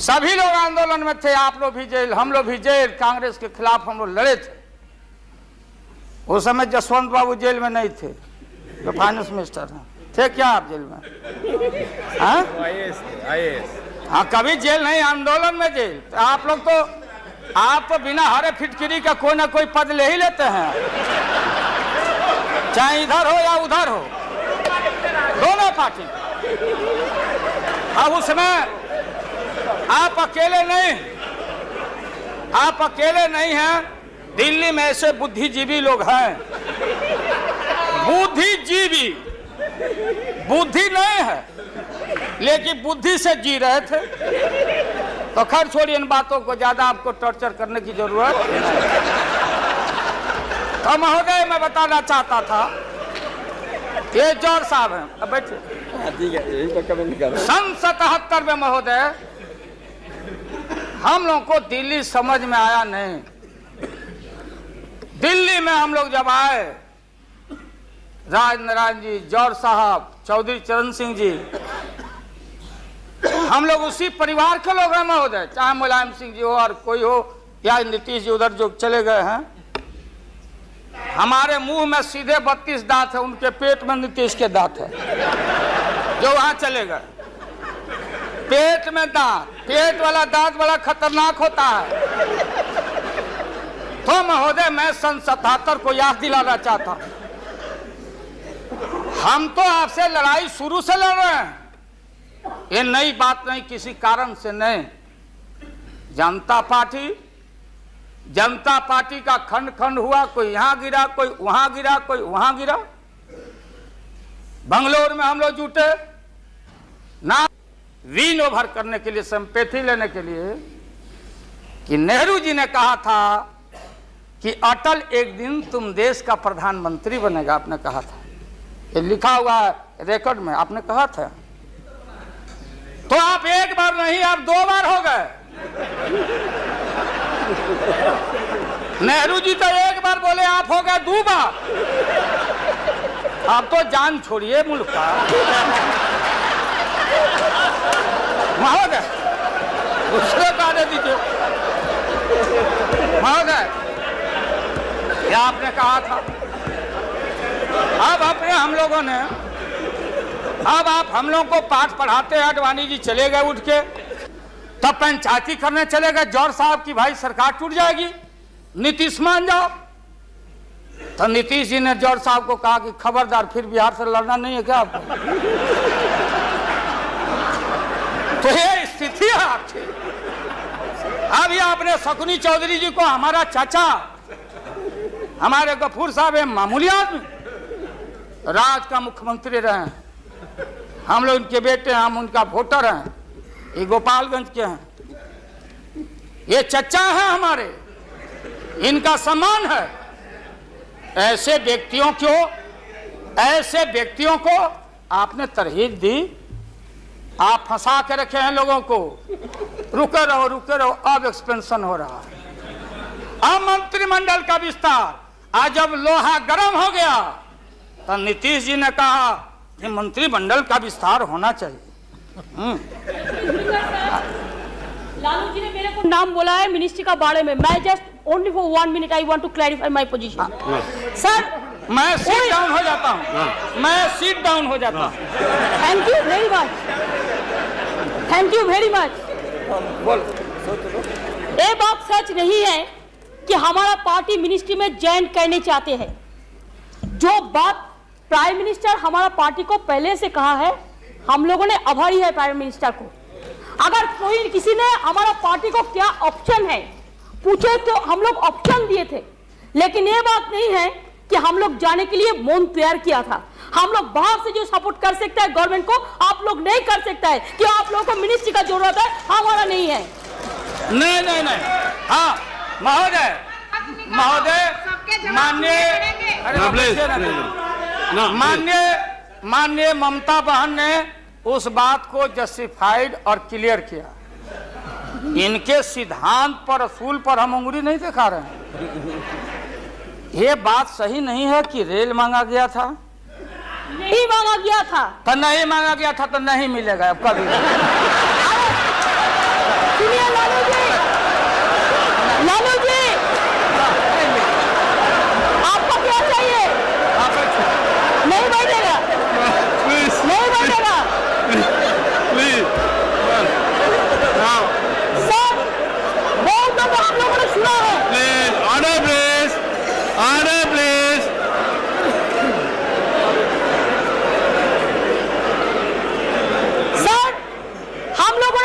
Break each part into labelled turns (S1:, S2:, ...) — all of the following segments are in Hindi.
S1: सभी लोग आंदोलन में थे, आप लोग भी जेल, हम लोग भी जेल। कांग्रेस के खिलाफ हम लोग लड़े थे। उस समय जसवंत बाबू जेल में नहीं थे, जो फाइनेंस मिनिस्टर हैं। थे क्या आप जेल में? हाँ, हाँ, कभी जेल नहीं, आंदोलन में जेल। तो आप लोग तो, आप तो बिना हरे फिटकिरी का कोई ना कोई पद ले ही लेते हैं, चाहे इधर हो या उधर हो, दोनों पार्टी। अब उसमें आप अकेले नहीं, आप अकेले नहीं हैं। दिल्ली में ऐसे बुद्धिजीवी लोग हैं, बुद्धिजीवी, बुद्धि नहीं है लेकिन बुद्धि से जी रहे थे। तो खैर छोड़िए इन बातों को, ज्यादा आपको टॉर्चर करने की जरूरत नहीं। तो महोदय मैं बताना चाहता था, ये जौहर साहब हैं, अब बैठिए। सन 77 में महोदय हम लोग को दिल्ली समझ में आया नहीं। दिल्ली में हम लोग जब आए, राजनारायण जी, जौहर साहब, चौधरी चरण सिंह जी, हम लोग उसी परिवार के लोग हैं महोदय, चाहे मुलायम सिंह जी हो और कोई हो, या नीतीश जी उधर जो चले गए हैं। हमारे मुंह में सीधे 32 दांत है, उनके पेट में नीतीश के दांत है, जो वहां चले गए। पेट में दांत, पेट वाला दांत बड़ा खतरनाक होता है। तो महोदय मैं सन 77 को याद दिलाना चाहता हूं, हम तो आपसे लड़ाई शुरू से लड़ रहे हैं, ये नई बात नहीं, किसी कारण से नहीं। जनता पार्टी का खंड खंड हुआ, कोई यहां गिरा, कोई वहां गिरा, कोई वहां गिरा। बंगलोर में हम लोग जुटे ना विन ओवर करने के लिए, संपैथी लेने के लिए, कि नेहरू जी ने कहा था कि अटल एक दिन तुम देश का प्रधानमंत्री बनेगा, आपने कहा था, ये लिखा हुआ है रिकॉर्ड में, आपने कहा था। तो आप एक बार नहीं, आप 2 बार हो गए। नेहरू जी तो एक बार बोले, आप हो गए 2 बार। आप तो जान छोड़िए मुल्क का महोदय, उसको काटे दीजिए महोदय, क्या आपने कहा था। अब अपने हम लोगों ने, अब आप हम लोग को पाठ पढ़ाते हैं, अडवाणी जी चले गए उठ के, तब पंचायती करने चले गए जौहर साहब की भाई सरकार टूट जाएगी, नीतीश मान जाओ। तो नीतीश जी ने जौहर साहब को कहा कि खबरदार, फिर बिहार से लड़ना नहीं है क्या आपको? तो ये स्थिति है आपकी। अब ये आपने शकुनी चौधरी जी को, हमारा चाचा, हमारे गफूर साहब है मामूली आदमी, राज का मुख्यमंत्री रहे, हम लोग उनके बेटे हैं, हम उनका वोटर हैं, ये गोपालगंज के हैं, ये चचा हैं हमारे, इनका सम्मान है। ऐसे व्यक्तियों को आपने तरहीब दी, आप फंसा के रखे हैं लोगों को। रुके रहो, अब एक्सपेंशन हो रहा है। अब मंत्रिमंडल का विस्तार, आज जब लोहा गर्म हो गया तो नीतीश जी ने कहा कि मंत्रिमंडल का विस्तार होना चाहिए।
S2: लालू जी ने मेरे को नाम बोला है मिनिस्ट्री का बारे में। मैं just only for 1 minute I want to clarify my position. Sir
S1: मैं सीट डाउन हो जाता हूँ,
S2: थैंक यू वेरी मच। ये बात सच नहीं है कि हमारा पार्टी मिनिस्ट्री में ज्वाइन करने चाहते हैं। जो बात प्राइम मिनिस्टर हमारा पार्टी को पहले से कहा है, हम लोगों ने आभारी है प्राइम मिनिस्टर को। अगर कोई किसी ने हमारा पार्टी को क्या ऑप्शन है पूछे तो हम लोग ऑप्शन दिए थे, लेकिन ये बात नहीं है कि हम लोग जाने के लिए मन तैयार किया था। हम लोग बाहर से जो सपोर्ट कर सकता है गवर्नमेंट को, आप लोग नहीं कर सकता है कि आप लोगों को मिनिस्ट्री का जरूरत है, हमारा नहीं है।
S1: नहीं। हाँ महोदय, माननीय ममता बहन ने उस बात को जस्टिफाइड और क्लियर किया। इनके सिद्धांत पर, असूल पर हम उंगली नहीं दिखा रहे हैं। ये बात सही नहीं है कि रेल मांगा गया था,
S2: नहीं मांगा गया था
S1: तो नहीं मांगा गया था तो नहीं मिलेगा अब कभी।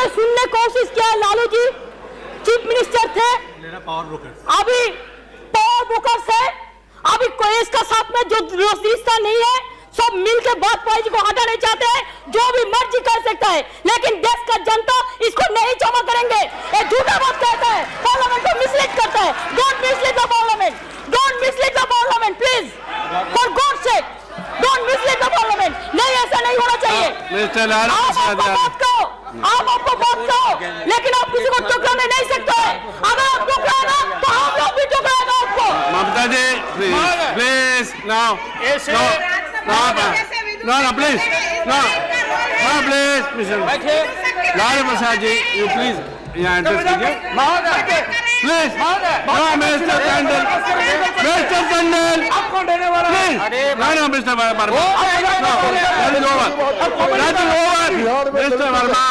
S2: सुनने की कोशिश किया। लालू जी चीफ मिनिस्टर थे, अभी पावर ब्रोकर्स है, अभी कोई इसका साथ में जो रिश्ता नहीं है, सब मिलकर वाजपेयी जी को हटाना चाहते हैं। जो भी मर्जी कर सकता है, लेकिन देश का जनता इसको नहीं क्षमा करेंगे। ये झूठा बात कहता है, पार्लियामेंट को मिसलीड करता है। Don't mislead the parliament, don't mislead the parliament please, for God sake, don't mislead the parliament. नहीं, ऐसा नहीं होना चाहिए। आप आपको बात कहो, लेकिन आप किसी को टुकराने नहीं सकते। अगर आप टुकराना तो हम लोग भी टुकराएगा आपको।
S3: Mamata ji please now please Lalu Prasad ji you please यहाँ एड्रेस कीजिए please. Mister Tandon, mister Tandon please. no mister Verma, mister Verma,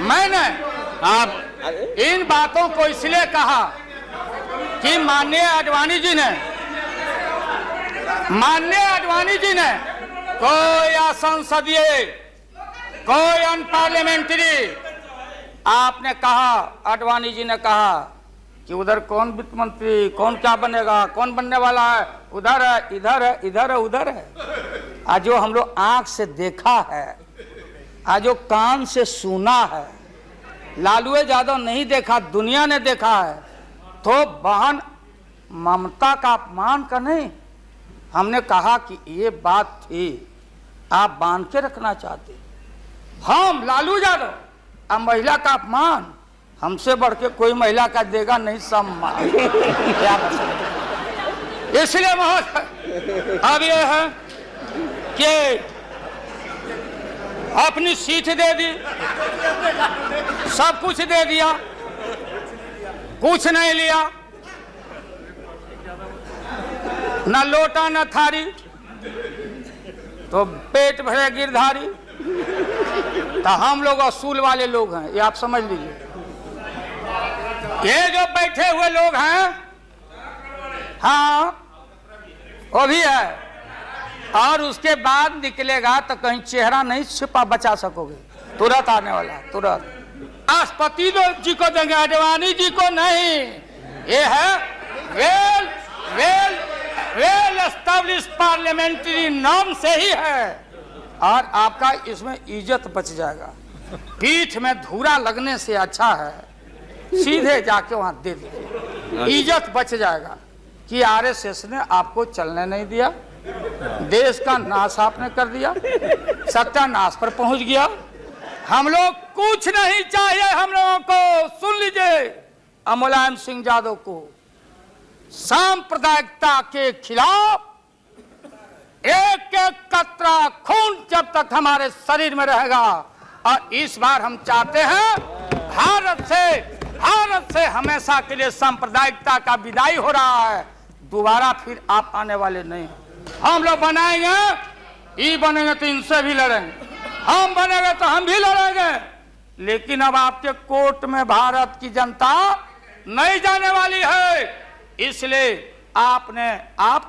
S1: मैंने
S3: आप
S1: इन बातों को इसलिए कहा कि माननीय आडवाणी जी ने कोई असंसदीय, कोई अनपार्लियामेंट्री, आपने कहा, आडवाणी जी ने कहा कि उधर कौन वित्त मंत्री, कौन क्या बनेगा, कौन बनने वाला है, उधर है, इधर है, इधर है, उधर है। आज जो हम लोग आंख से देखा है, आज जो कान से सुना है, लालू यादव नहीं देखा, दुनिया ने देखा है, तो बहन ममता का अपमान का नहीं। हमने कहा कि ये बात थी, आप बांध के रखना चाहते, हम लालू यादव, अब महिला का अपमान हमसे बढ़ के कोई महिला का देगा नहीं सम्मान। इसलिए महोदय अब ये है कि अपनी सीट दे दी, सब कुछ दे दिया, कुछ नहीं लिया, न लोटा न थारी, तो पेट भरे गिरधारी। तो हम लोग असूल वाले लोग हैं, ये आप समझ लीजिए। ये जो बैठे हुए लोग हैं, हाँ वो भी है, और उसके बाद निकलेगा तो कहीं चेहरा नहीं छिपा बचा सकोगे, तुरंत आने वाला, तुरंत। राष्ट्रपति जी को देंगे, आडवाणी जी को नहीं। ये है well well well established parliamentary norm से ही है, और आपका इसमें इज्जत बच जाएगा। पीठ में धूरा लगने से अच्छा है सीधे जाके वहां दे दीजिए, इज्जत बच जाएगा। कि आरएसएस ने आपको चलने नहीं दिया, देश का नाश आपने कर दिया, सत्यानाश पर पहुंच गया। हम लोग कुछ नहीं चाहिए, हम लोगों को सुन लीजिए, मुलायम सिंह यादव को सांप्रदायिकता के खिलाफ एक एक कतरा खून जब तक हमारे शरीर में रहेगा, और इस बार हम चाहते हैं भारत से हमेशा के लिए सांप्रदायिकता का विदाई हो रहा है, दोबारा फिर आप आने वाले नहीं। हम लोग बनाएंगे, ये बनेंगे तो इनसे भी लड़ेंगे, हम बनेंगे तो हम भी लड़ेंगे, लेकिन अब आपके कोर्ट में भारत की जनता नहीं जाने वाली है। इसलिए आप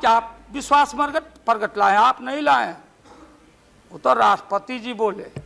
S1: क्या विश्वास प्रगट लाए, आप नहीं लाए, वो तो राष्ट्रपति जी बोले।